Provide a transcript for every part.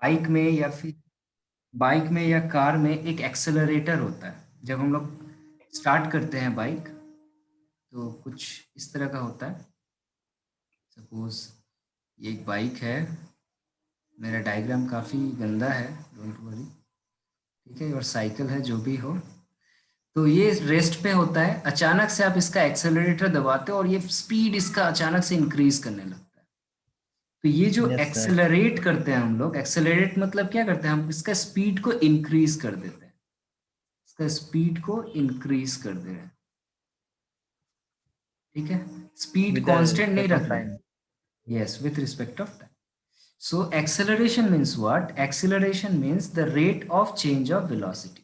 Bike में या फिर बाइक में या कार में एक एक्सेलरेटर होता है। जब हम लोग स्टार्ट करते हैं बाइक, तो कुछ इस तरह का होता है। सपोज ये एक बाइक है, मेरा डायग्राम काफ़ी गंदा है, डोंट वरी, ठीक है, और साइकिल है, जो भी हो। तो ये रेस्ट पे होता है, अचानक से आप इसका एक्सेलरेटर दबाते हो और ये स्पीड इसका अचानक से इंक्रीज करने लगता है। तो ये जो यस सर। एक्सेलरेट करते हैं हम लोग, एक्सेलरेट मतलब क्या करते हैं, हम इसका स्पीड को इंक्रीज कर देते हैं, इसका स्पीड को इंक्रीज कर दे रहे हैं, ठीक है, स्पीड विद द कांस्टेंट नहीं रिस्पेक्ट रख ऑफ रहे टाइम। हैं। Yes, with respect of time. So acceleration means what? Acceleration means the rate of change of velocity.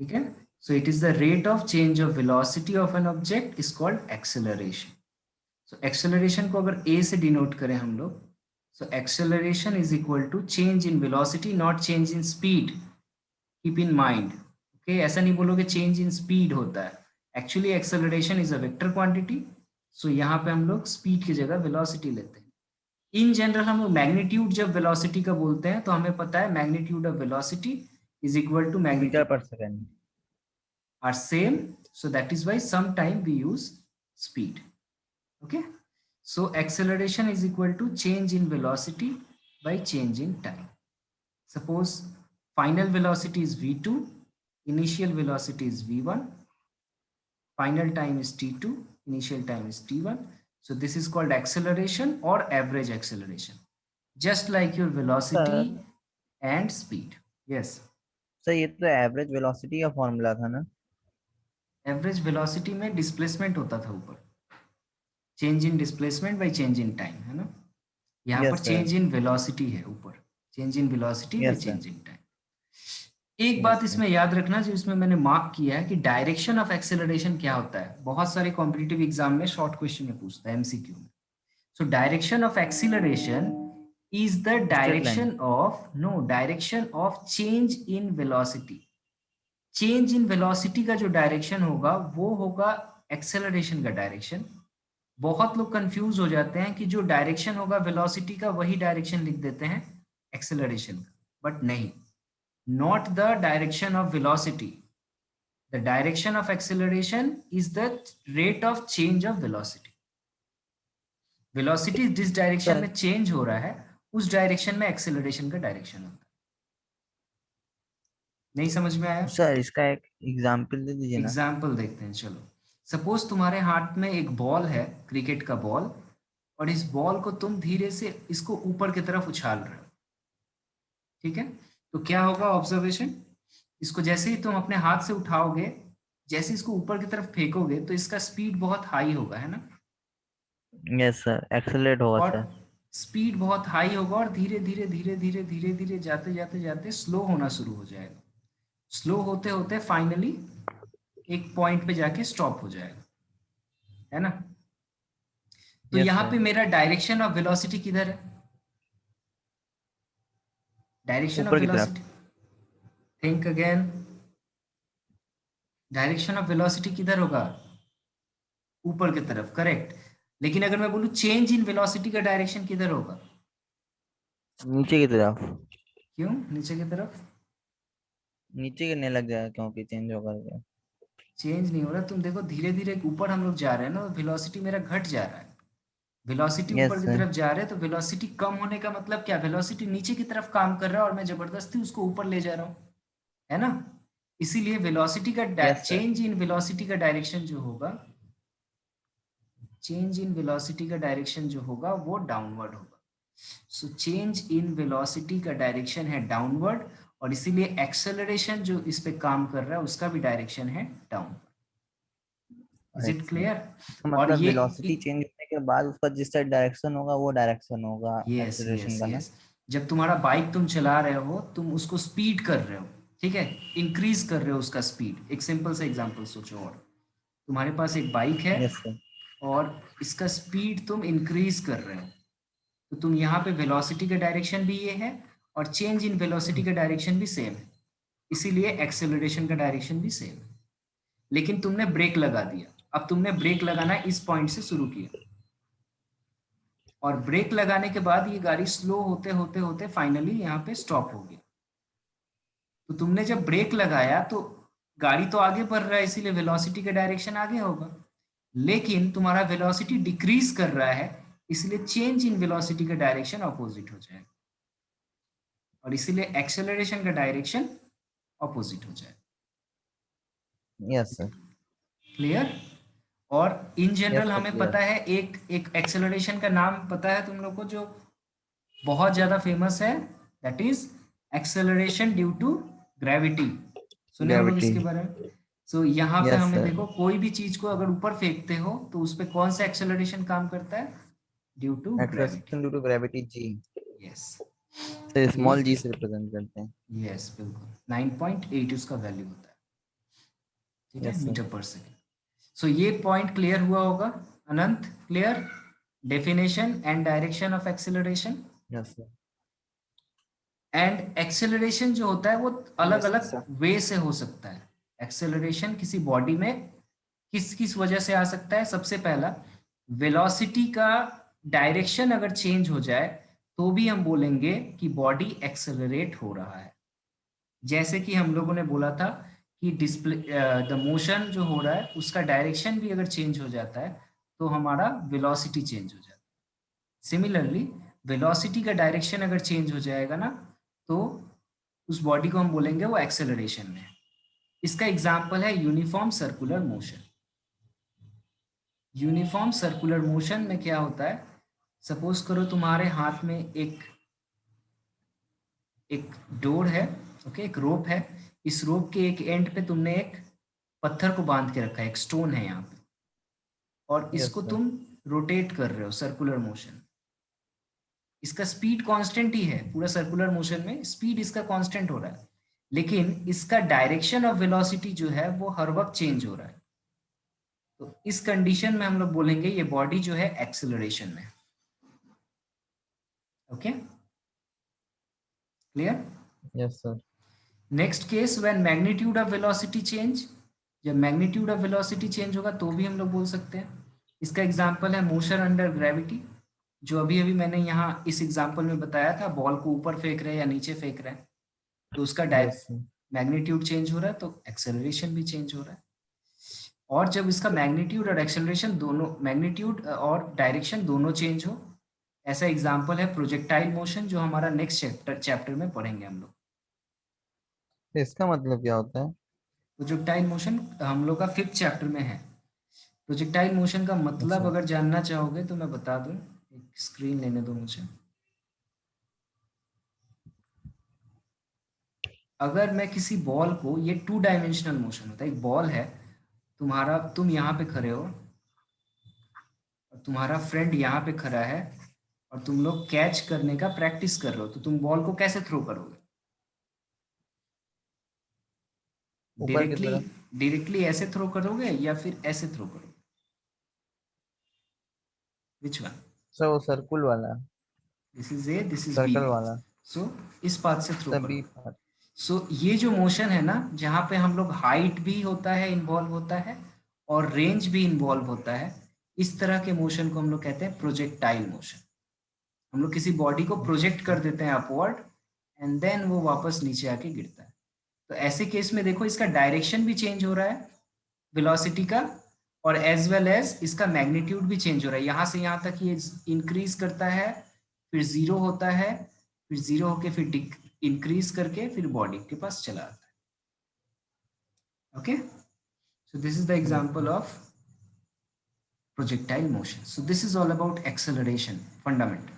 ठीक है? So it is the rate of change of velocity of an object is called acceleration. So acceleration को अगर A से denote करें हम लोग, so acceleration is equal to change in velocity, not change in speed. Keep in mind. Okay, ऐसा नहीं बोलोगे change in speed होता है. Actually acceleration is a vector quantity. So यहाँ पे हम लोग speed की जगह velocity लेते हैं। इन जनरल हम लोग मैग्नीट्यूड जब वेलोसिटी का बोलते हैं तो हमें पता है magnitude of velocity is equal to meter magnitude पर second. Are same, so that is why some time we use speed. Okay, so acceleration is equal to change in velocity by change in time. Suppose final velocity is v2, initial velocity is v1, final time is t2, initial time is t1. So this is called acceleration or average acceleration, just like your velocity sir and speed. Yes, sir ये तो average velocity का formula था ना। Average velocity में displacement होता था ऊपर, change in displacement bye change in time, है ना। यहाँ पर yes sir. Change in velocity है ऊपर, change in velocity bye yes sir. Change in time. एक यस बात सर। इसमें याद रखना जो इसमें मैंने मार्क किया है कि डायरेक्शन ऑफ एक्सेलरेशन क्या होता है, बहुत सारे कॉम्पिटिटिव एग्जाम में शॉर्ट क्वेश्चन में पूछता है, एमसीक्यू में। So direction of acceleration is the straight line. direction of, no, direction of change in velocity. Change in velocity का जो डायरेक्शन होगा वो होगा एक्सेलरेशन का डायरेक्शन। बहुत लोग कंफ्यूज हो जाते हैं कि जो डायरेक्शन होगा वेलोसिटी का वही डायरेक्शन लिख देते हैं एक्सेलरेशन का, बट नहीं, not the direction of velocity. The direction of acceleration is the rate of change of velocity. Velocity जिस डायरेक्शन सर में चेंज हो रहा है उस डायरेक्शन में एक्सेलरेशन का डायरेक्शन होता है। नहीं समझ में आया? सर इसका एक एग्जांपल दे दीजिए ना। एग्जाम्पल देखते हैं, चलो। सपोज तुम्हारे हाथ में एक बॉल है, क्रिकेट का बॉल, और इस बॉल को तुम धीरे से इसको ऊपर की तरफ उछाल रहे हो, ठीक है। तो क्या होगा ऑब्जर्वेशन, इसको जैसे ही तुम अपने हाथ से उठाओगे, जैसे इसको ऊपर की तरफ फेंकोगे तो इसका स्पीड बहुत हाई होगा, है ना। यस सर, एक्सेलरेट होगा और सर। स्पीड बहुत हाई होगा और धीरे धीरे धीरे धीरे धीरे धीरे जाते जाते जाते स्लो होना शुरू हो जाएगा। स्लो होते होते फाइनली एक पॉइंट पे जाके स्टॉप हो जाएगा, है ना। तो यस यहाँ सर। पे मेरा डायरेक्शन ऑफ वेलोसिटी किधर है, डायरेक्शन ऑफ ऊपर की तरफ। Velocity, think again, direction of velocity किधर होगा, ऊपर की तरफ, करेक्ट। लेकिन अगर मैं बोलूँ चेंज इन वेलोसिटी का डायरेक्शन किधर होगा, नीचे की तरफ। क्यों नीचे की तरफ? नीचे गिरने लग जाएगा क्योंकि चेंज होगा तो। चेंज नहीं हो रहा, तुम देखो धीरे धीरे ऊपर हम लोग जा रहे हैं ना, वेलोसिटी मेरा घट जा रहा है। वेलोसिटी ऊपर यस की सर। तरफ जा रहे हैं तो वेलोसिटी कम होने का मतलब क्या, वेलोसिटी नीचे की तरफ काम कर रहा है और मैं जबरदस्ती उसको ऊपर ले जा रहा हूँ, है ना। इसीलिए वेलोसिटी का yes sir. Change in velocity का डायरेक्शन जो होगा, चेंज इन वेलोसिटी का डायरेक्शन जो होगा वो डाउनवर्ड होगा। सो चेंज इन वेलोसिटी का डायरेक्शन है डाउनवर्ड, और इसीलिए एक्सेलरेशन जो इस पे काम कर रहा है उसका भी डायरेक्शन है डाउनवर्ड। इज इट अच्छा, क्लियर? इसका और मतलब ये, वेलोसिटी चेंज होने के बाद उसका जिस साइड डायरेक्शन होगा वो डायरेक्शन होगा यस एक्सेलरेशन यस का ना। यस, जब तुम्हारा बाइक तुम चला रहे हो, तुम उसको स्पीड कर रहे हो, ठीक है, इंक्रीज कर रहे हो उसका स्पीड। एक सिंपल सा एग्जांपल सोचो, और तुम्हारे पास एक बाइक है यस सर। और इसका स्पीड तुम इंक्रीज कर रहे हो, तो तुम यहाँ पे वेलोसिटी का डायरेक्शन भी ये है और चेंज इन वेलोसिटी का डायरेक्शन भी सेम है, इसीलिए एक्सेलरेशन का डायरेक्शन भी सेम है। लेकिन तुमने ब्रेक लगा दिया, अब तुमने ब्रेक लगाना इस पॉइंट से शुरू किया, और ब्रेक लगाने के बाद ये गाड़ी स्लो होते होते होते फाइनली यहाँ पे स्टॉप हो गया। तो तुमने जब ब्रेक लगाया तो गाड़ी तो आगे बढ़ रहा है, इसीलिए वेलोसिटी का डायरेक्शन आगे होगा, लेकिन तुम्हारा वेलोसिटी डिक्रीज कर रहा है, इसलिए चेंज इन वेलोसिटी का डायरेक्शन अपोजिट हो जाएगा, और इसीलिए एक्सेलरेशन का डायरेक्शन अपोजिट हो जाएगा। Yes sir. क्लियर? और इन यस जनरल सर हमें क्लियर। पता है एक एक एक्सेलरेशन का नाम पता है तुम लोग को जो बहुत ज्यादा फेमस है, that is acceleration due to gravity. सुने हो लोग ग्रेविटी। इसके बारे में? सो यहाँ पे यस हमें सर। देखो, कोई भी चीज को अगर ऊपर फेंकते हो तो उस पे कौन सा एक्सेलरेशन काम करता है? Due to gravity. Acceleration due to gravity g. Yes. से तो स्मॉल जी से रिप्रेजेंट करते हैं। यस बिल्कुल, 9.8 उसका वैल्यू होता है, ठीक है, यस सर। मीटर पर सेकेंड। सो ये पॉइंट क्लियर हुआ होगा Anant? Clear? Definition and direction of acceleration. Yes sir. And acceleration जो होता है वो अलग यस अलग सर। वे से हो सकता है। एक्सेलरेशन किसी बॉडी में किस किस वजह से आ सकता है? सबसे पहला, वेलोसिटी का डायरेक्शन अगर चेंज हो जाए तो भी हम बोलेंगे कि बॉडी एक्सेलरेट हो रहा है। जैसे कि हम लोगों ने बोला था कि डिस्प्ले द मोशन जो हो रहा है उसका डायरेक्शन भी अगर चेंज हो जाता है तो हमारा वेलोसिटी चेंज हो जाता है। सिमिलरली वेलोसिटी का डायरेक्शन अगर चेंज हो जाएगा ना, तो उस बॉडी को हम बोलेंगे वो एक्सेलरेशन में है। इसका एग्जाम्पल है uniform circular motion. Uniform circular motion में क्या होता है? सपोज करो तुम्हारे हाथ में एक एक डोर है, ओके, एक रोप है। इस रोप के एक एंड पे तुमने एक पत्थर को बांध के रखा है, एक स्टोन है यहाँ पे, और यस इसको सर। तुम रोटेट कर रहे हो, सर्कुलर मोशन। इसका स्पीड कांस्टेंट ही है, पूरा सर्कुलर मोशन में स्पीड इसका कांस्टेंट हो रहा है, लेकिन इसका डायरेक्शन ऑफ वेलोसिटी जो है वो हर वक्त चेंज हो रहा है। तो इस कंडीशन में हम लोग बोलेंगे ये बॉडी जो है एक्सेलरेशन में। Okay, clear? Yes sir. Next case, when magnitude of velocity change. जब मैग्नीट्यूड ऑफ वेलोसिटी चेंज होगा तो भी हम लोग बोल सकते हैं। इसका एग्जांपल है मोशन अंडर ग्रेविटी, जो अभी अभी मैंने यहाँ इस एग्जांपल में बताया था, बॉल को ऊपर फेंक रहे हैं या नीचे फेंक रहे हैं, तो उसका यस सर। मैग्नीट्यूड चेंज हो रहा है तो एक्सेलरेशन भी चेंज हो रहा है। और जब इसका मैग्नीट्यूड और एक्सेलरेशन दोनों, मैग्नीट्यूड और डायरेक्शन दोनों चेंज हो, ऐसा एग्जांपल है प्रोजेक्टाइल मोशन, जो हमारा नेक्स्ट चैप्टर में पढ़ेंगे हम लोग। तो इसका मतलब क्या होता है? प्रोजेक्टाइल मोशन हम लोग का 5th चैप्टर में है। प्रोजेक्टाइल मोशन का मतलब अच्छा। अगर जानना चाहोगे तो मैं बता दूं, एक स्क्रीन लेने दो मुझे। अगर मैं किसी बॉल को, ये 2 डायमेंशनल मोशन होता है, एक बॉल है तुम्हारा, तुम यहाँ पे खड़े हो और तुम्हारा फ्रेंड यहाँ पे खड़ा है, और तुम लोग कैच करने का प्रैक्टिस कर रहे हो, तो तुम बॉल को कैसे थ्रो करोगे? ऊपर की डायरेक्टली, तरफ। डायरेक्टली ऐसे थ्रो करोगे या फिर ऐसे थ्रो करोगे? Which one? सर वो सर्कुल वाला। This is A, this is B. Circle वाला। सो इस पाथ से थ्रो सर बी करोगे। पार्ट। सो ये जो मोशन है ना, जहाँ पे हम लोग हाइट भी होता है, इन्वॉल्व होता है, और रेंज भी इन्वॉल्व होता है, इस तरह के मोशन को हम लोग कहते हैं प्रोजेक्टाइल मोशन। हम लोग किसी बॉडी को प्रोजेक्ट कर देते हैं अपवर्ड, एंड देन वो वापस नीचे आके गिरता है। तो ऐसे केस में देखो, इसका डायरेक्शन भी चेंज हो रहा है वेलोसिटी का, और एज वेल एज इसका मैग्नीट्यूड भी चेंज हो रहा है। यहाँ से यहाँ तक ये इंक्रीज करता है, फिर जीरो होता है, फिर जीरो होके फिर इंक्रीज करके फिर बॉडी के पास चला आता है। Okay, so this is the example of projectile motion. So this is all about acceleration fundamental.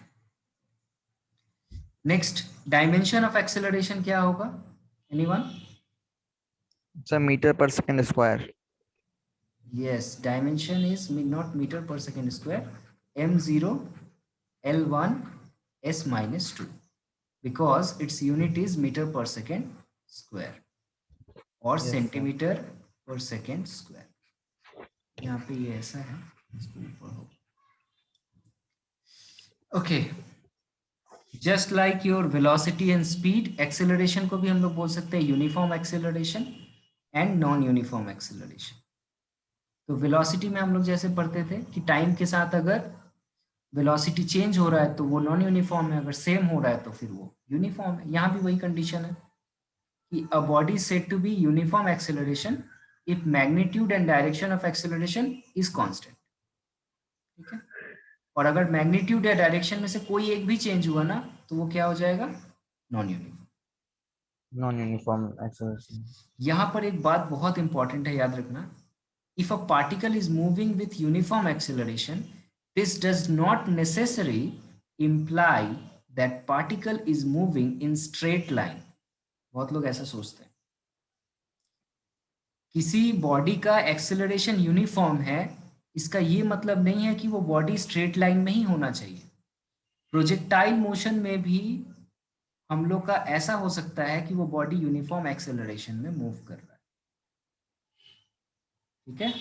Next, dimension of acceleration क्या होगा? Anyone? सर मीटर पर second square. Yes, dimension is not meter per second square, m0 l1 s minus 2, because its unit is meter per second square और Yes, sir. Centimetre पर second square. यहाँ पे ये ऐसा है, इसको ऊपर हो। Okay, just like your velocity and speed, acceleration को भी हम लोग बोल सकते हैं uniform acceleration and non uniform acceleration. तो वेलोसिटी में हम लोग जैसे पढ़ते थे कि टाइम के साथ अगर वेलोसिटी चेंज हो रहा है तो वो नॉन यूनिफॉर्म है, अगर सेम हो रहा है तो फिर वो यूनिफॉर्म है। यहाँ भी वही कंडीशन है कि a body is said to be uniform acceleration if magnitude and direction of acceleration is constant। ठीक है, और अगर मैग्नीट्यूड या डायरेक्शन में से कोई एक भी चेंज हुआ ना तो वो क्या हो जाएगा, non uniform. Non uniform acceleration. यहाँ पर एक बात बहुत इंपॉर्टेंट है, याद रखना, if a particle is moving with uniform acceleration, this does not necessarily imply that particle is moving in straight line। बहुत लोग ऐसा सोचते हैं, किसी बॉडी का एक्सेलरेशन यूनिफॉर्म है इसका ये मतलब नहीं है कि वो बॉडी स्ट्रेट लाइन में ही होना चाहिए। प्रोजेक्टाइल मोशन में भी हम लोग का ऐसा हो सकता है कि वो बॉडी यूनिफॉर्म एक्सेलरेशन में मूव कर रहा है। ठीक है,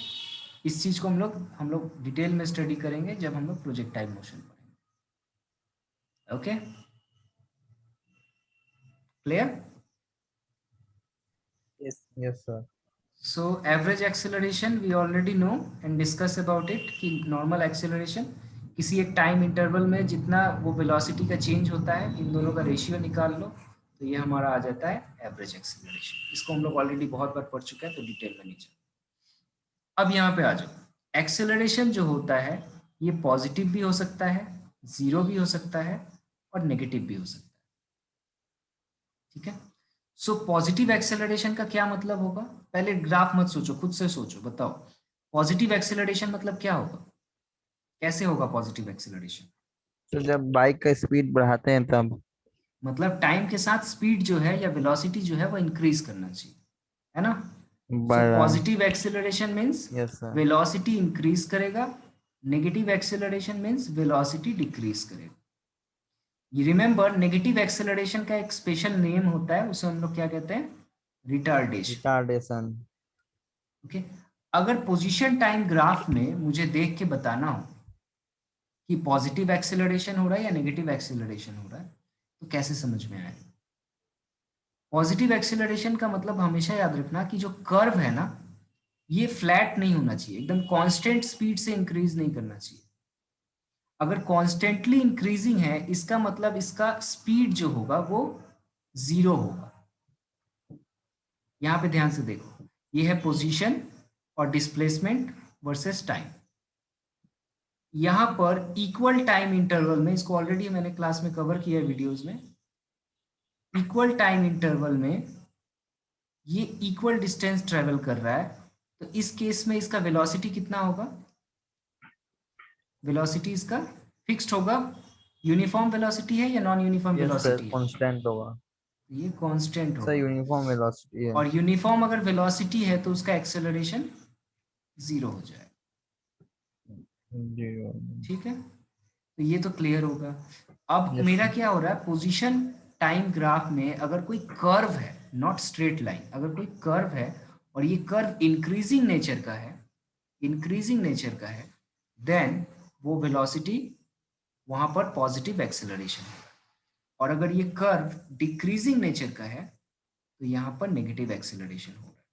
इस चीज को हम लोग डिटेल में स्टडी करेंगे जब हम लोग प्रोजेक्टाइल मोशन पढ़ेंगे। Okay, clear? Yes yes sir. So average acceleration we already know and discuss about it कि normal acceleration किसी एक टाइम इंटरवल में जितना वो वेलोसिटी का चेंज होता है, इन दोनों का रेशियो निकाल लो तो ये हमारा आ जाता है एवरेज एक्सेलरेशन। इसको हम लोग ऑलरेडी बहुत बार पढ़ चुके हैं तो डिटेल में नहीं चलते। अब यहाँ पे आ जाओ, एक्सेलरेशन जो होता है ये पॉजिटिव भी हो सकता है, जीरो भी हो सकता है और नेगेटिव भी हो सकता है। ठीक है, सो पॉजिटिव एक्सेलरेशन का क्या मतलब होगा, पहले ग्राफ मत सोचो, खुद से सोचो, बताओ पॉजिटिव एक्सेलरेशन मतलब क्या होगा, कैसे होगा पॉजिटिव एक्सेलरेशन? तो जब बाइक का स्पीड बढ़ाते हैं तब। मतलब टाइम के साथ स्पीड जो है या वेलोसिटी जो है वो इंक्रीज करना चाहिए, है ना? सो बढ़ रहा है। Positive acceleration means yes sir. Velocity increase करेगा, negative acceleration means velocity decrease करेगा। ये रिमेंबर, नेगेटिव एक्सेलरेशन का एक स्पेशल नेम होता है, उसे हम लोग क्या कहते हैं, रिटार्डेशन। रिटार्डेशन। ओके, अगर पोजीशन टाइम ग्राफ में मुझे देख के बताना हो कि पॉजिटिव एक्सेलरेशन हो रहा है या नेगेटिव एक्सेलरेशन हो रहा है तो कैसे समझ में आएगा? पॉजिटिव एक्सेलरेशन का मतलब हमेशा याद रखना कि जो कर्व है ना ये फ्लैट नहीं होना चाहिए, एकदम कांस्टेंट स्पीड से इंक्रीज नहीं करना चाहिए। अगर कॉन्स्टेंटली इंक्रीजिंग है इसका मतलब इसका स्पीड जो होगा वो जीरो होगा। यहां पे ध्यान से देखो, ये है पोजीशन और डिस्प्लेसमेंट वर्सेस टाइम। यहां पर इक्वल टाइम इंटरवल में, इसको ऑलरेडी मैंने क्लास में कवर किया है वीडियोस में, इक्वल टाइम इंटरवल में ये इक्वल डिस्टेंस ट्रेवल कर रहा है तो इस केस में इसका वेलोसिटी कितना होगा, वेलोसिटी इसका फिक्स्ड होगा। यूनिफॉर्म वेलोसिटी है या non uniform yes sir, velocity है? कांस्टेंट होगा। ये कांस्टेंट सर होगा। यूनिफॉर्म वेलोसिटी है। और यूनिफॉर्म अगर वेलोसिटी है तो उसका एक्सेलरेशन जीरो हो जाएगा। जी। ठीक है, तो ये तो क्लियर होगा। अब यस मेरा सर। क्या हो रहा है, पोजीशन टाइम ग्राफ में अगर कोई कर्व है, नॉट स्ट्रेट लाइन, अगर कोई कर्व है और ये कर्व इंक्रीजिंग नेचर का है, इंक्रीजिंग नेचर का है, देन वो वेलोसिटी वहां पर पॉजिटिव एक्सेलरेशन है। और अगर ये कर्व डिक्रीजिंग नेचर का है तो यहाँ पर नेगेटिव एक्सेलरेशन होगा।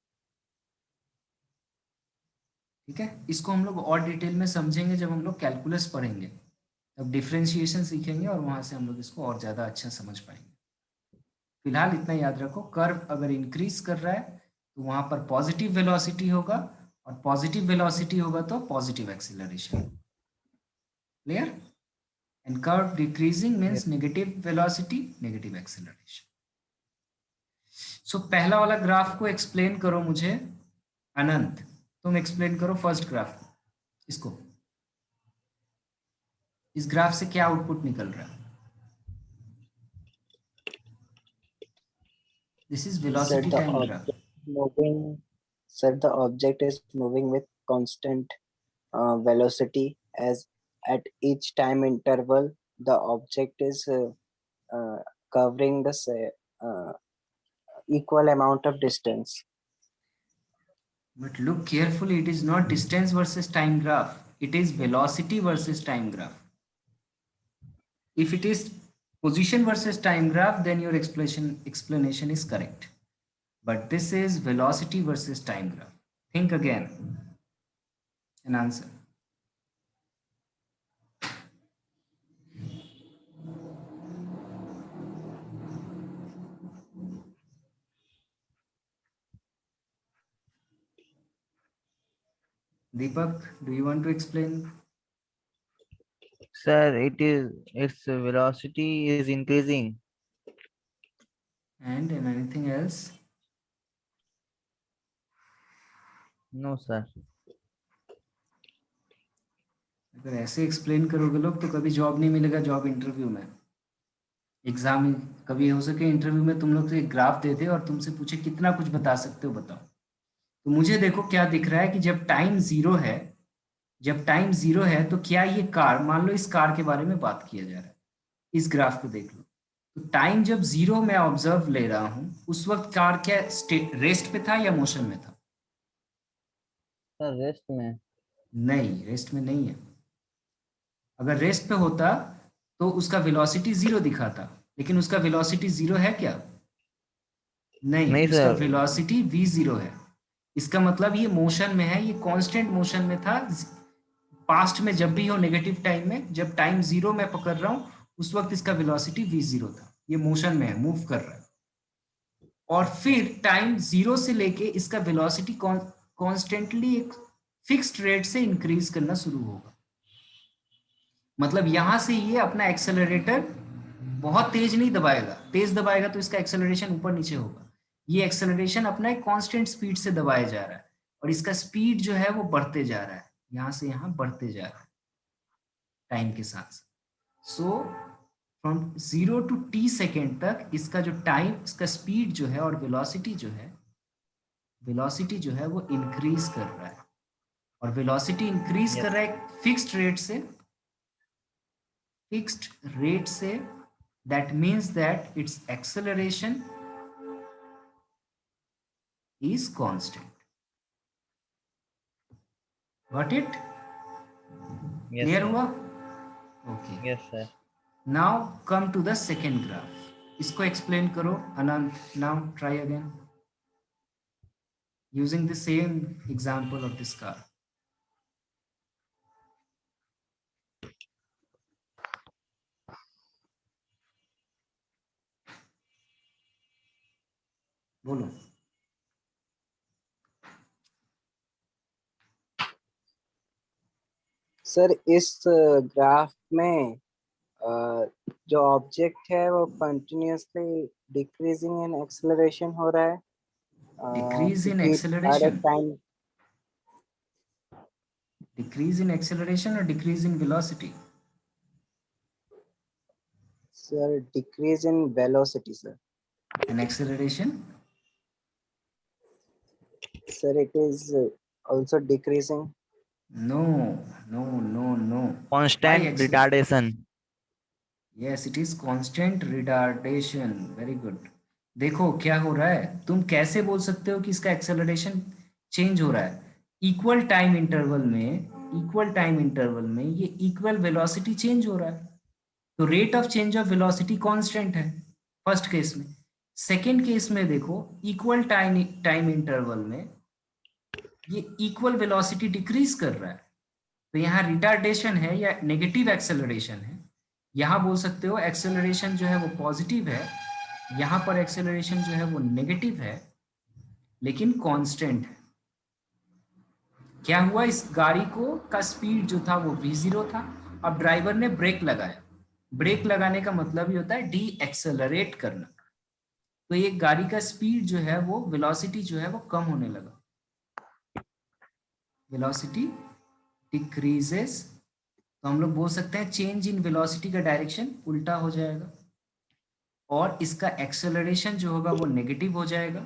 ठीक है, इसको हम लोग और डिटेल में समझेंगे जब हम लोग कैलकुलस पढ़ेंगे, तब डिफरेंशिएशन सीखेंगे और वहां से हम लोग इसको और ज़्यादा अच्छा समझ पाएंगे। फिलहाल इतना याद रखो, कर्व अगर इंक्रीज कर रहा है तो वहां पर पॉजिटिव वेलोसिटी होगा और पॉजिटिव वेलोसिटी होगा तो positive acceleration. Clear? And curve decreasing means negative velocity, negative acceleration. So पहला वाला ग्राफ को एक्सप्लेन करो मुझे, अनंत तुम एक्सप्लेन करो फर्स्ट ग्राफ इसको। इस ग्राफ से क्या आउटपुट निकल रहा है? This is Said velocity the time graph. object moving, said the object is moving with constant velocity as at each time interval the object is covering the equal amount of distance. But look carefully, it is not distance versus time graph, it is velocity versus time graph. If it is position versus time graph, then your explanation is correct. But this is velocity versus time graph. Think again and answer. Deepak, do you want to explain? Sir, its velocity is increasing. And anything else? No, sir. अगर ऐसे explain करोगे लोग तो कभी job नहीं मिलेगा job interview में, exam में। कभी हो सके इंटरव्यू में तुम लोग तो एक ग्राफ दे दे और तुमसे पूछे कितना कुछ बता सकते हो बताओ। तो मुझे देखो क्या दिख रहा है कि जब टाइम जीरो है, जब टाइम जीरो है तो क्या ये कार, मान लो इस कार के बारे में बात किया जा रहा है, इस ग्राफ को देख लो। तो टाइम जब जीरो मैं ऑब्जर्व ले रहा हूं उस वक्त कार क्या रेस्ट पे था या मोशन में था? सर रेस्ट में। नहीं, रेस्ट में नहीं है। अगर रेस्ट पे होता तो उसका वेलोसिटी जीरो दिखाता, लेकिन उसका वेलोसिटी जीरो है क्या? नहीं, नहीं उसका सर। वेलोसिटी v जीरो है। इसका मतलब ये मोशन में है, ये कांस्टेंट मोशन में था। पास्ट में जब भी हो नेगेटिव टाइम में, जब टाइम जीरो मैं पकड़ रहा हूं उस वक्त इसका वेलोसिटी v जीरो था, ये मोशन में है, मूव कर रहा है। और फिर टाइम जीरो से लेके इसका वेलोसिटी कॉन्स्टेंटली एक फिक्स्ड रेट से इंक्रीज करना शुरू होगा। मतलब यहां से ये अपना एक्सेलरेटर बहुत तेज नहीं दबाएगा, तेज दबाएगा तो इसका एक्सेलरेशन ऊपर नीचे होगा। ये एक्सेलरेशन अपना एक कांस्टेंट स्पीड से दबाया जा रहा है और इसका स्पीड जो है वो बढ़ते जा रहा है, यहां से यहां बढ़ते जा रहा है टाइम के साथ साथ। So from 0 to t second तक इसका जो टाइम, इसका स्पीड जो है और वेलोसिटी जो है, वेलोसिटी जो है वो इंक्रीज कर रहा है। और वेलोसिटी इंक्रीज कर यस। रहा है फिक्स्ड रेट से, फिक्स्ड रेट से। That means that it's acceleration is constant. Got it? Yes Clear sir. हुआ? Okay. Yes sir. Now come to the second graph. इसको explain करो Anand. Now try again using the same example of this car. बोलो। Sir इस graph में जो object है वो continuously decreasing in acceleration हो रहा है, Decrease in क्योंकि हर एक acceleration. Time. Decrease in acceleration or decrease in velocity? Sir decrease in velocity sir. And acceleration? Sir it is also decreasing. No, no, no, no. Why constant accel? Retardation. Yes, it is constant retardation. Very good. देखो क्या हो रहा है, तुम कैसे बोल सकते हो कि इसका एक्सेलरेशन चेंज हो रहा है? इक्वल टाइम इंटरवल में, इक्वल टाइम इंटरवल में ये इक्वल वेलोसिटी चेंज हो रहा है। तो rate of change of velocity constant है फर्स्ट केस में। सेकेंड केस में देखो, इक्वल टाइम टाइम इंटरवल में ये इक्वल वेलोसिटी डिक्रीज कर रहा है। तो यहाँ रिटार्डेशन है या नेगेटिव एक्सेलरेशन है। यहाँ बोल सकते हो एक्सेलरेशन जो है वो पॉजिटिव है, यहाँ पर एक्सेलरेशन जो है वो नेगेटिव है, लेकिन कांस्टेंट है। क्या हुआ, इस गाड़ी को का स्पीड जो था वो v जीरो था। अब ड्राइवर ने ब्रेक लगाया, ब्रेक लगाने का मतलब ही होता है डी एक्सेलरेट करना। तो ये गाड़ी का स्पीड जो है वो, वेलोसिटी जो है वो कम होने लगा, वेलोसिटी डिक्रीजेस। तो हम लोग बोल सकते हैं चेंज इन वेलोसिटी का डायरेक्शन उल्टा हो जाएगा और इसका एक्सेलरेशन जो होगा वो नेगेटिव हो जाएगा,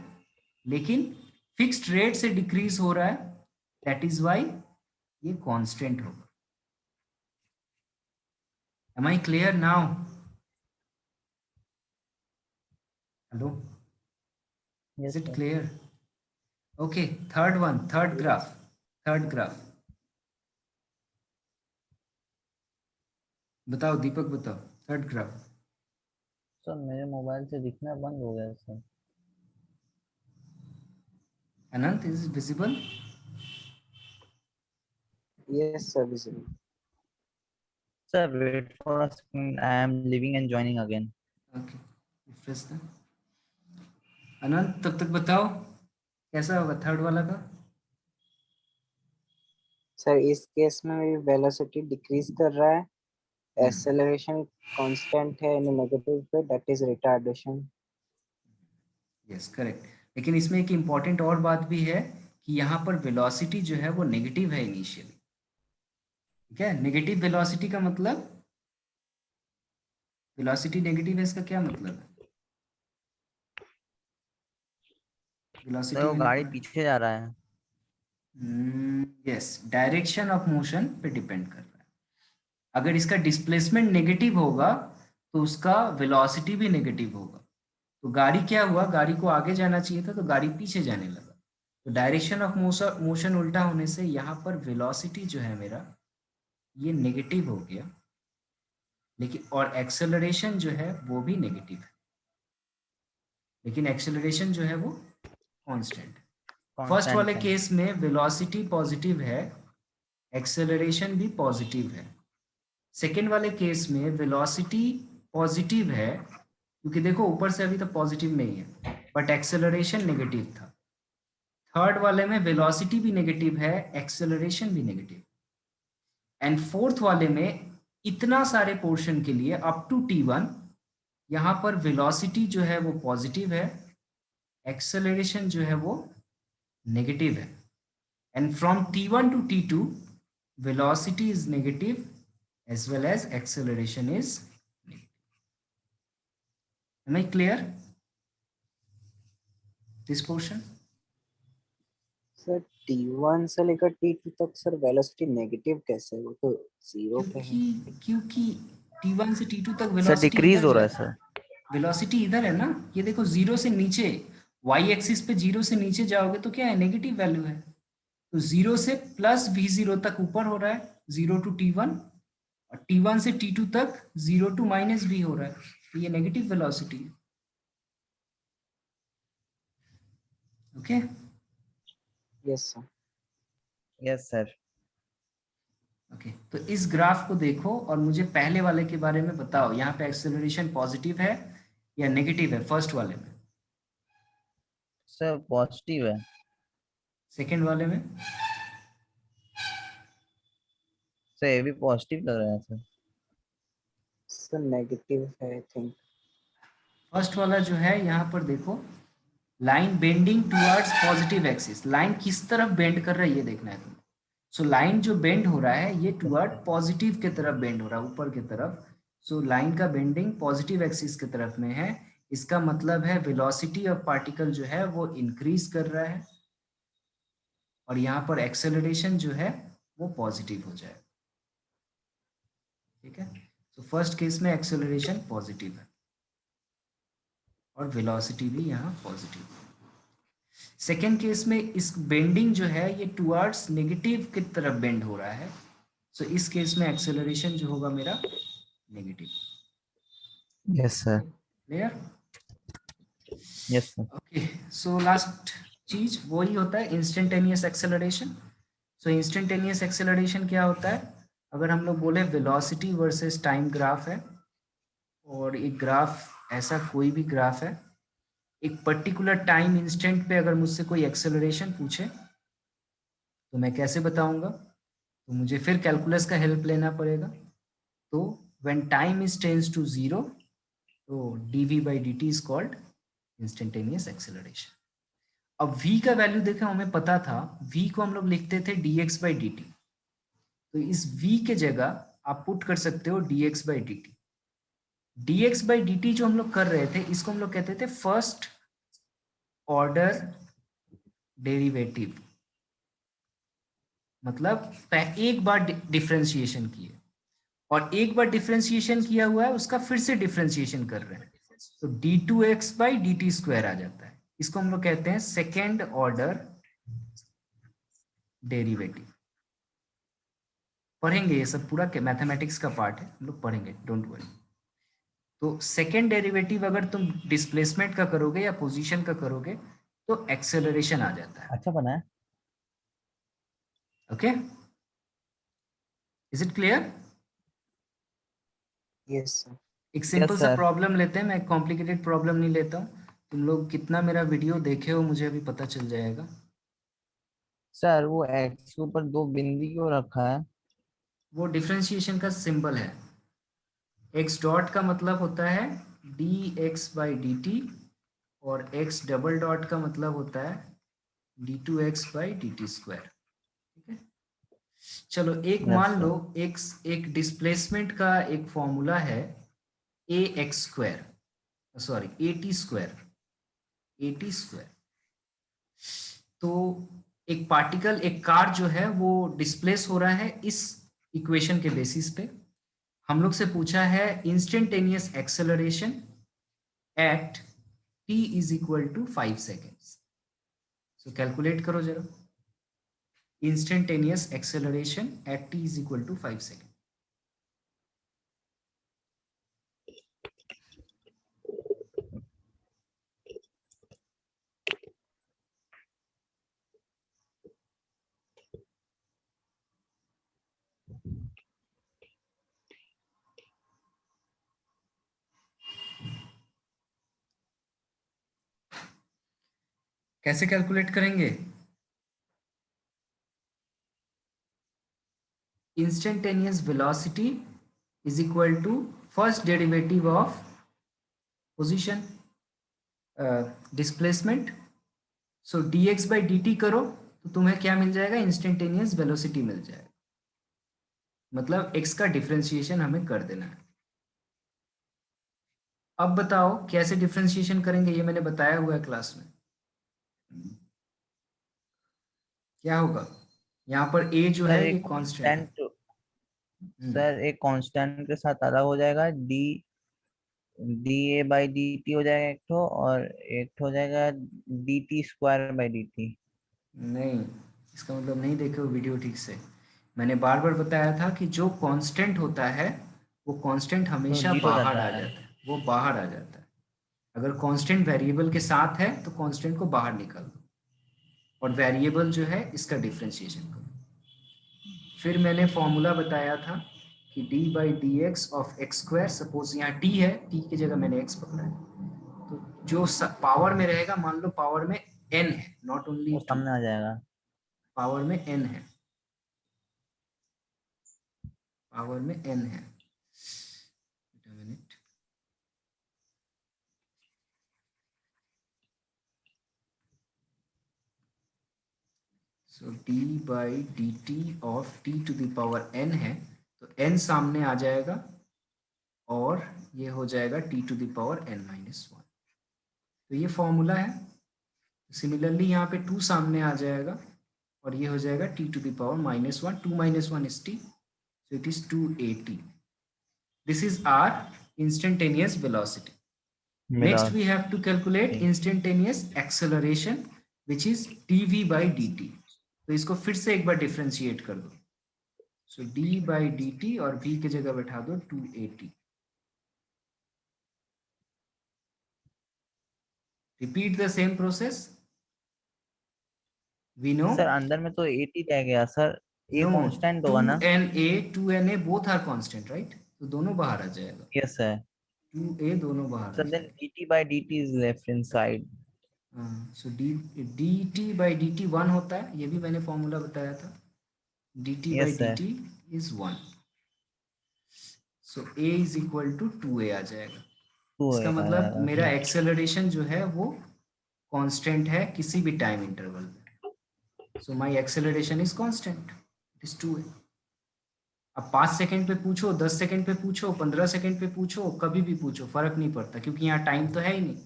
लेकिन फिक्स्ड रेट से डिक्रीज हो रहा है, दैट इज वाई ये कांस्टेंट होगा। Am I clear now? Hello, yes is it sir. Clear? Okay, third one, third graph, third graph बताओ दीपक, बताओ थर्ड ग्राफ। सर मेरे मोबाइल से दिखना बंद हो गया sir. Anant, is it visible? Yes sir visible. Sir wait for a second, I am leaving and joining again. Okay, refresh the. Anant तब तक बताओ कैसा होगा थर्ड वाला का? सर इस केस में मेरी वेलोसिटी डिक्रीज कर रहा है, एक्सेलरेशन कांस्टेंट है इन नेगेटिव पे, that is retardation. Yes correct. लेकिन इसमें एक इम्पॉर्टेंट और बात भी है कि यहाँ पर वेलोसिटी जो है वो नेगेटिव है इनिशियली। ठीक है, नेगेटिव वेलोसिटी का मतलब, वेलोसिटी नेगेटिव है इसका क्या मतलब है? सर वेलोसिटी वो मैंने गाड़ी पढ़ा, पीछे जा रहा है। यस, डायरेक्शन ऑफ मोशन पे डिपेंड कर रहा है। अगर इसका डिस्प्लेसमेंट नेगेटिव होगा तो उसका वेलोसिटी भी नेगेटिव होगा। तो गाड़ी क्या हुआ, गाड़ी को आगे जाना चाहिए था तो गाड़ी पीछे जाने लगा। तो डायरेक्शन ऑफ मोशन उल्टा होने से यहाँ पर वेलोसिटी जो है मेरा ये नेगेटिव हो गया। लेकिन और एक्सेलरेशन जो है वो भी नेगेटिव है, लेकिन एक्सेलरेशन जो है वो कांस्टेंट है। फर्स्ट वाले कांस्टेंट है। केस में वेलोसिटी पॉजिटिव है, एक्सेलरेशन भी पॉजिटिव है। सेकेंड वाले केस में वेलोसिटी पॉजिटिव है, क्योंकि देखो ऊपर से अभी तक पॉजिटिव नहीं है, बट एक्सेलरेशन नेगेटिव था। थर्ड वाले में वेलोसिटी भी नेगेटिव है, एक्सेलरेशन भी नेगेटिव। एंड फोर्थ वाले में इतना सारे पोर्शन के लिए अप टू t1 यहाँ पर वेलोसिटी जो है वो पॉजिटिव है, एक्सेलरेशन जो है वो नेगेटिव है। And from t1 to t2 velocity is negative as well as acceleration is negative. Am I clear this portion? Sir T1 से लेकर T2 तक सर वेलोसिटी नेगेटिव कैसे है? वो तो जीरो पे है। क्योंकि t1 से t2 तक सर वेलोसिटी डिक्रीज इधर हो जा रहा है रहा सर। है, वेलोसिटी इधर है ना। ये देखो जीरो से नीचे, y एक्सिस पे जीरो से नीचे जाओगे तो क्या है, नेगेटिव वैल्यू है। तो जीरो से प्लस v0 तक ऊपर हो रहा है, जीरो टू t1, और t1 से t2 तक जीरो टू माइनस v हो रहा है, तो ये नेगेटिव वेलोसिटी है। Okay okay? Yes sir. Yes sir. Okay तो इस ग्राफ को देखो और मुझे पहले वाले के बारे में बताओ, यहाँ पे एक्सेलरेशन पॉजिटिव है या नेगेटिव है फर्स्ट वाले में? सर पॉजिटिव है। सेकंड वाले में? सर ये भी पॉजिटिव लग रहा है सर। सर नेगेटिव है आई थिंक। फर्स्ट वाला जो है यहाँ पर देखो, line bending towards positive axis, line किस तरफ बेंड कर रहा है ये देखना है तुम्हें। सो लाइन जो बेंड हो रहा है ये टुवर्ड पॉजिटिव के तरफ बेंड हो रहा है, ऊपर की तरफ। सो लाइन का बेंडिंग पॉजिटिव एक्सिस की तरफ में है, इसका मतलब है वेलोसिटी ऑफ पार्टिकल जो है वो इंक्रीज कर रहा है, और यहाँ पर एक्सेलरेशन जो है वो पॉजिटिव हो जाए। ठीक है, तो फर्स्ट केस में एक्सेलरेशन पॉजिटिव है और वेलोसिटी भी यहाँ पॉजिटिव है। सेकेंड केस में इस बेंडिंग जो है ये टुवर्ड्स नेगेटिव की तरफ बेंड हो रहा है, सो इस केस में एक्सेलरेशन जो होगा मेरा negative. Yes sir. Clear? Yes sir. Okay, so last चीज वही होता है इंस्टेंटेनियस एक्सेलरेशन। सो इंस्टेंटेनियस एक्सेलरेशन क्या होता है, अगर हम लोग बोले वेलोसिटी वर्सेस टाइम ग्राफ है, और एक ग्राफ ऐसा कोई भी ग्राफ है, एक पर्टिकुलर टाइम इंस्टेंट पे अगर मुझसे कोई एक्सेलरेशन पूछे तो मैं कैसे बताऊंगा, तो मुझे फिर कैलकुलस का हेल्प लेना पड़ेगा। तो when time is tends to zero, तो dv by dt is called instantaneous acceleration. अब v का वैल्यू देखो हमें पता था, v को हम लोग लिखते थे dx by dt, तो इस v के जगह आप पुट कर सकते हो dx by dt। dx by dt जो हम लोग कर रहे थे इसको हम लोग कहते थे फर्स्ट ऑर्डर डेरिवेटिव, मतलब एक बार डिफरेंशिएशन किए, और एक बार डिफरेंशिएशन किया हुआ है उसका फिर से डिफरेंशिएशन कर रहे हैं, तो d2x by dt स्क्वायर आ जाता है। इसको हम लोग कहते हैं सेकेंड ऑर्डर डेरिवेटिव। पढ़ेंगे ये सब, पूरा मैथमेटिक्स का पार्ट है, हम लोग पढ़ेंगे, डोंट वरी। तो सेकेंड डेरिवेटिव अगर तुम डिस्प्लेसमेंट का करोगे या पोजीशन का करोगे तो एक्सेलरेशन आ जाता है। अच्छा बना है। Okay, is it clear? Yes sir. एक यस सिंपल सा सर। प्रॉब्लम लेते हैं, मैं कॉम्प्लिकेटेड प्रॉब्लम नहीं लेता हूँ। तुम लोग कितना मेरा वीडियो देखे हो मुझे अभी पता चल जाएगा। सर वो एक्स के ऊपर दो बिंदी क्यों रखा है? वो डिफरेंशिएशन का सिंबल है। एक्स डॉट का मतलब होता है d x by D t, और एक्स डबल डॉट का मतलब होता है d two x by D t square. ठीक है, चलो एक यस मान लो सर। एक डिस्प्लेसमेंट का एक फॉर्मूला है A x square, sorry A T square, A T square. तो एक पार्टिकल, एक कार जो है वो डिस्प्लेस हो रहा है इस इक्वेशन के बेसिस पे। हम लोग से पूछा है instantaneous acceleration at t is equal to 5 seconds. So calculate करो जरा, instantaneous acceleration at t is equal to 5 second. कैसे कैलकुलेट करेंगे? Instantaneous velocity is equal to first derivative of position displacement. So d x by D t करो तो तुम्हें क्या मिल जाएगा? Instantaneous velocity मिल जाएगा। मतलब x का डिफरेंशिएशन हमें कर देना है। अब बताओ कैसे डिफरेंशिएशन करेंगे, ये मैंने बताया हुआ है क्लास में। क्या होगा? यहाँ पर a जो सर है ये एक कांस्टेंट है। कांस्टेंट, सर एक कांस्टेंट के साथ अलग हो जाएगा, D D A by D T हो जाएगा एक ठो, और एक ठो हो जाएगा D t square by D T. नहीं, इसका मतलब नहीं देखे हो वीडियो ठीक से। मैंने बार बार बताया था कि जो कांस्टेंट होता है वो कांस्टेंट तो हमेशा जीरो बाहर रहता आ है। जाता है, वो बाहर आ जाता है। अगर कांस्टेंट वेरिएबल के साथ है तो कांस्टेंट को बाहर निकाल दो, और वेरिएबल जो है इसका डिफरेंशिएशन करो। फिर मैंने फॉर्मूला बताया था कि D by d x of x square, suppose यहाँ टी है, टी की जगह मैंने एक्स पकड़ा है, तो जो पावर में रहेगा, मान लो पावर में एन है, नॉट ओनली वो टू, सामने आ जाएगा। पावर में एन है, पावर में एन है। Minute, so d by D t of t to the power n है, तो एन सामने आ जाएगा और ये हो जाएगा t to the power n minus one. तो ये फॉर्मूला है। सिमिलरली यहाँ पे टू सामने आ जाएगा और ये हो जाएगा t to the power minus one, two minus one is t, so it is 2at. This is our instantaneous velocity. मेरा Next we have to calculate instantaneous acceleration, which is dv by dt. तो इसको फिर से एक बार differentiate कर दो। सो d by D t और v की जगह बैठा दो 2at। Repeat the same process. We know sir अंदर में तो 80 रह गया सर, ये no, कांस्टेंट होगा ना? 2na both are constant, right? तो दोनों बाहर आ जाएगा, यस सर। 2a दोनों बाहर आ सर देन जाएगा। dt by dt is left inside. So D D T by D T one होता है, ये भी मैंने फॉर्मूला बताया था, D T by yes D sir. T is one. So A is equal to two A आ जाएगा। Two इसका आ मतलब जाएगा। मेरा एक्सेलरेशन जो है वो कांस्टेंट है किसी भी टाइम इंटरवल में। So my acceleration is constant, it is two A. अब 5 सेकंड पे पूछो, 10 सेकंड पे पूछो, 15 सेकंड पे पूछो, कभी भी पूछो, फर्क नहीं पड़ता, क्योंकि यहाँ टाइम तो है ही नहीं।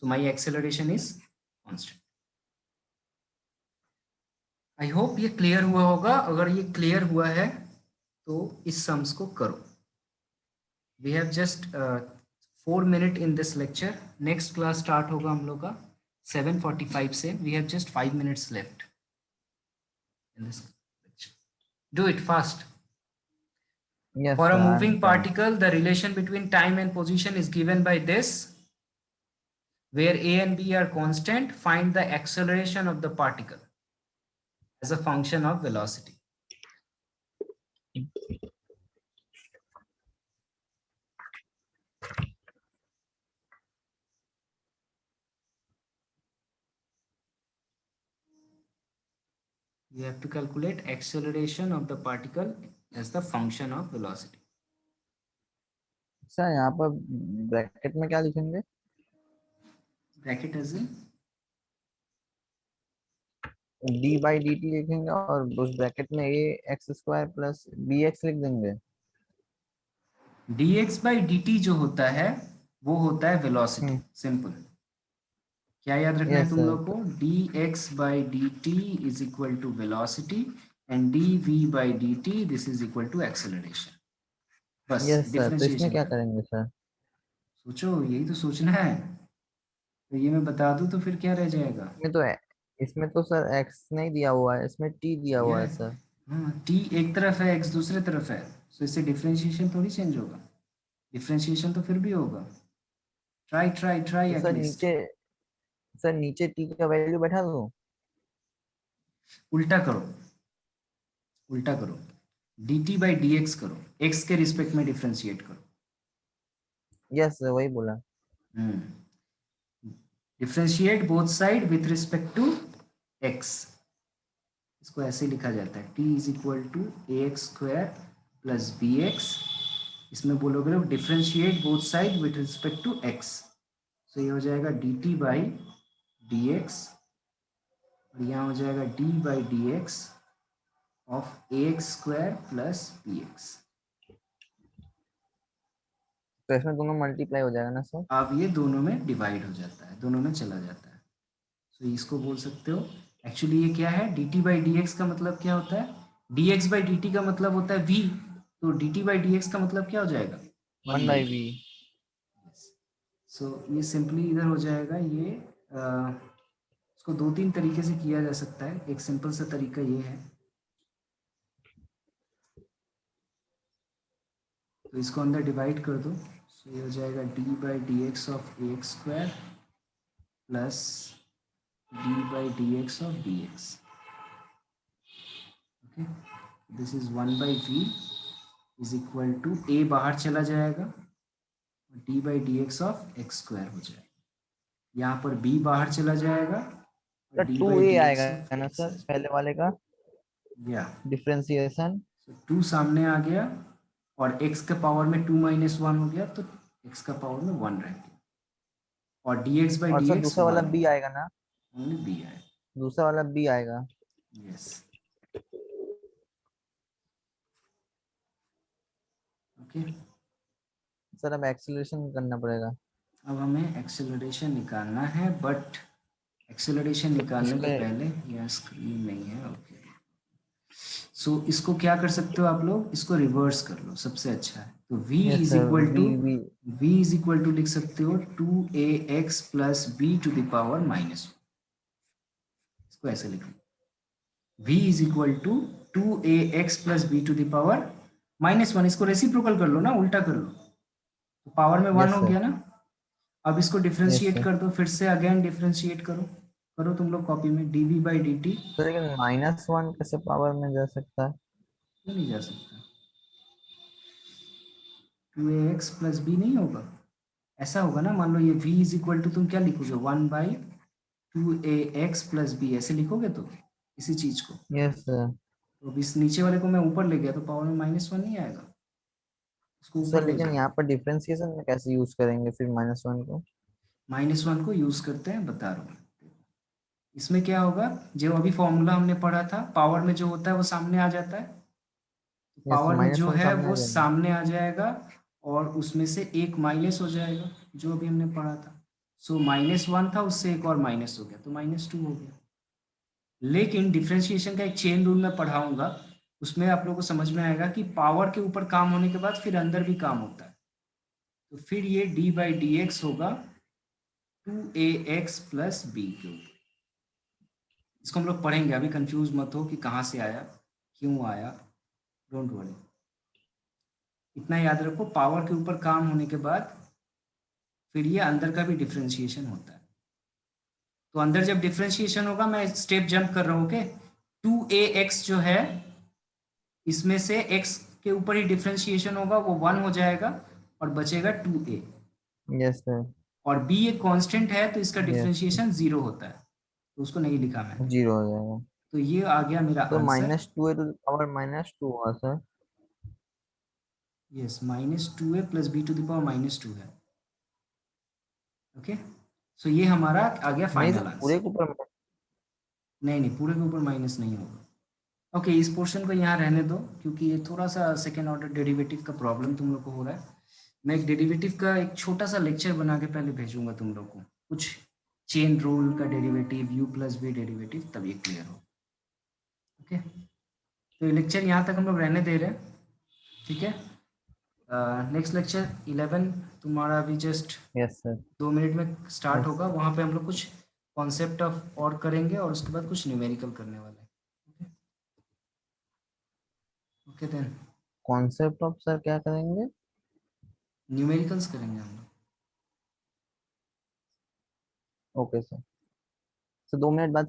सो my acceleration is constant. I hope ये क्लियर हुआ होगा। अगर ये क्लियर हुआ है तो इस सम्स को करो। We have just 4 minute in this lecture. Next class start होगा हम लोग का 7:45 से। We have just 5 minutes left in this lecture. Do it fast. Yes For a sir I am moving trying. particle, the relation between time and position is given by this, where a and b are constant. Find the acceleration of the particle as a function of velocity. You have to calculate acceleration of the particle as the function of velocity. Sir यहाँ पर bracket में क्या लिखेंगे? Bracket as in D by D T लिखेंगे और उस bracket में A x square plus B X लिख देंगे। dx by dt जो होता है वो होता है वेलोसिटी, सिंपल। क्या याद रखना है यस तुम सर। लोग को? dx by dt is equal to velocity and dv by dt this is equal to acceleration। बस यस सर, तो इसमें डिफरेंशिएशन क्या करेंगे सर? सोचो, यही तो सोचना है। तो ये मैं बता दूं तो फिर क्या रह जाएगा? इसमें तो सर एक्स नहीं दिया हुआ है, इसमें टी दिया हुआ है यह सर। हाँ, t एक तरफ है, x दूसरे तरफ है, तो इससे डिफरेंशिएशन थोड़ी चेंज होगा। डिफरेंशिएशन तो फिर भी होगा। ट्राई ट्राई ट्राई तो एटलीस्ट। सर नीचे टी का वैल्यू बैठा दो। उल्टा करो, उल्टा करो, dt by dx करो, x के रिस्पेक्ट में डिफरेंशिएट करो। यस सर, वही बोला। Differentiate both side with respect to x। इसको ऐसे लिखा जाता है, t is equal to ax square plus bx। इसमें बोलोगे differentiate both side with respect to x, तो ये हो जाएगा dt बाई dx और यहाँ हो जाएगा d by dx of ax square plus bx। तो इसमें दोनों मल्टीप्लाई हो जाएगा ना सर? अब ये दोनों में डिवाइड हो जाता है, दोनों में चला जाता है, तो इसको बोल सकते हो। एक्चुअली ये क्या है, dt बाई dx का मतलब क्या होता है? dx बाई dt का मतलब होता है v, तो dt बाई dx का मतलब क्या हो जाएगा? 1 बाई वी। सो ये सिंपली इधर हो जाएगा। ये इसको दो तीन तरीके से किया जा सकता है। एक सिंपल सा तरीका ये है, तो इसको अंदर डिवाइड कर दो, सो ये हो जाएगा d by d x of a x square plus d by d x of d x. Okay, this is 1 by v is equal to a बाहर चला जाएगा, d by d x of x square हो जाएगा। यहाँ पर b बाहर चला जाएगा sir d two by a d आएगा एक्स ना ऑफ सर पहले वाले का या डिफरेंशिएशन? 2 सामने आ गया और x के पावर में 2 माइनस 1 हो गया, तो x का पावर में 1 रह गया और dx बाई और डी सर एक्स दूसरा वाला बी आएगा ना? ओनली b आए। दूसरा वाला बी आएगा। Yes, okay. सर अब एक्सीलरेशन करना पड़ेगा। अब हमें एक्सेलरेशन निकालना है, बट एक्सेलरेशन निकालने के पहले यहाँ स्क्रीन नहीं है। ओके, सो इसको क्या कर सकते हो आप लोग, इसको रिवर्स कर लो, सबसे अच्छा है। तो v इज इक्वल टू लिख सकते हो 2ax plus b to the power minus 1। इसको ऐसे लिखो, v is equal to 2ax plus b to the power minus 1। इसको रेसिप्रोकल कर लो ना, उल्टा कर लो, तो पावर में 1 हो गया ना। अब इसको डिफरेंशिएट कर दो, फिर से अगेन डिफरेंशिएट करो तुम लोग कॉपी में, dv बाई dt। तो लेकिन -1 कैसे पावर में जा सकता है? क्यों नहीं जा सकता? 2ax प्लस बी नहीं होगा, ऐसा होगा ना। मान लो ये v इज इक्वल टू, तुम क्या लिखोगे, 1 बाई 2ax प्लस बी, ऐसे लिखोगे तो इसी चीज को। Yes sir. तो इस नीचे वाले को मैं ऊपर ले गया तो पावर में -1 नहीं आएगा, उसको ऊपर सर ले लेकिन जाओ। यहाँ पर डिफरेंशिएशन में कैसे यूज करेंगे फिर -1 को? -1 को यूज करते हैं, बता रहा हूँ। इसमें क्या होगा, जो अभी फॉर्मूला हमने पढ़ा था, पावर में जो होता है वो सामने आ जाता है। यस, पावर में जो -1 है सामने आ वो जाएगा। सामने आ जाएगा और उसमें से एक माइनस हो जाएगा, जो अभी हमने पढ़ा था। सो -1 था, उससे एक और माइनस हो गया, तो -2 हो गया। लेकिन डिफरेंशिएशन का एक चेन रूल मैं पढ़ाऊंगा, उसमें आप लोगों को समझ में आएगा कि पावर के ऊपर काम होने के बाद फिर अंदर भी काम होता है। तो फिर ये d बाई डी एक्स होगा 2ax प्लस बी के ऊपर। इसको हम लोग पढ़ेंगे, अभी कंफ्यूज मत हो कि कहाँ से आया, क्यों आया, डोंट वरी। इतना याद रखो, पावर के ऊपर काम होने के बाद फिर ये अंदर का भी डिफरेंशिएशन होता है। तो अंदर जब डिफरेंशिएशन होगा, मैं स्टेप जंप कर रहा हूँ, ओके। 2ax जो है, इसमें से x के ऊपर ही डिफरेंशिएशन होगा, वो 1 हो जाएगा और बचेगा 2a। Yes sir. और b एक कांस्टेंट है, तो इसका यस, डिफरेंशिएशन 0 होता है, तो उसको नहीं लिखा मैंने। 0 हो जाएगा। तो ये आ गया मेरा तो answer. -2a to the power -2 हुआ sir. Yes, -2a plus b to the power -2 है। ओके, सो ये हमारा आ गया नहीं सर, फाइनल पूरे आंसर। के ऊपर नहीं नहीं, पूरे के ऊपर माइनस नहीं होगा। ओके, इस पोर्शन को यहाँ रहने दो, क्योंकि ये थोड़ा सा सेकेंड ऑर्डर डेरिवेटिव का प्रॉब्लम तुम लोग को हो रहा है। मैं एक डेरिवेटिव का एक छोटा सा लेक्चर बना के पहले भेजूंगा तुम लोग को, कुछ चेन रूल का derivative, u plus v derivative, तब ये क्लियर हो। ओके, तो ये लेक्चर यहाँ तक हम लोग रहने दे रहे हैं, ठीक है। नेक्स्ट लेक्चर 11 तुम्हारा अभी जस्ट यस सर। 2 मिनट में स्टार्ट यस होगा। वहाँ पे हम लोग कुछ कॉन्सेप्ट ऑफ और करेंगे और उसके बाद कुछ न्यूमेरिकल करने वाले हैं। Okay then, concept of sir क्या करेंगे? न्यूमेरिकल्स करेंगे हम लोग। Okay sir. तो 2 मिनट बाद